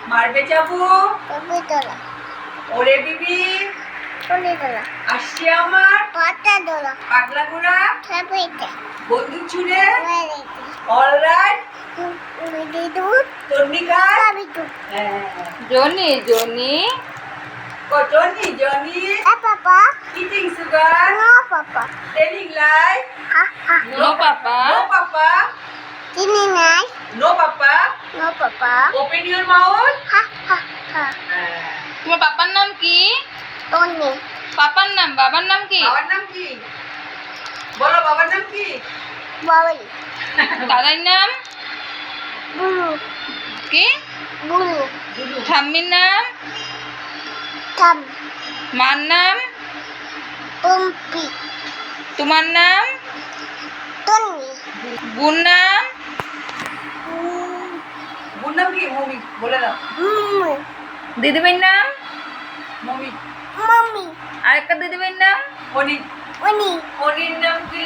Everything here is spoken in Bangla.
মারবে যাবো কবে তোলা ওরে বিবি কোনে তোলা আসছে আমার পাতা তোলা পাগলা ঘোড়া খাবেতে বন্দুক ছুড়ে ওয়ারেতে অলরাইট উড়ে দুধ তন্নিকা খাবি তো Johnny Johnny Johnny Johnny papa eating sugar no papa telling lie ha ha no papa no papa চিনি নাই no papa no papa open your mouth ha ha ha তোমার পাপার নাম কি? তোনে পাপার নাম, বাবার নাম কি? বাবার নাম কি বলো বাবার নাম কি বাবুই দাদার নাম বুলু কি? বুলু ঠাম্মির নাম, থাম মার নাম, পম্পি তোমার নাম, তোনি বোন নাম, বোন নাম কি মমি বলে দাও দিদিভাইয়ের নাম, মমি মাম্মি আরেকটা দিদিভাইয়ের নাম। মনি উনি মনির নাম কি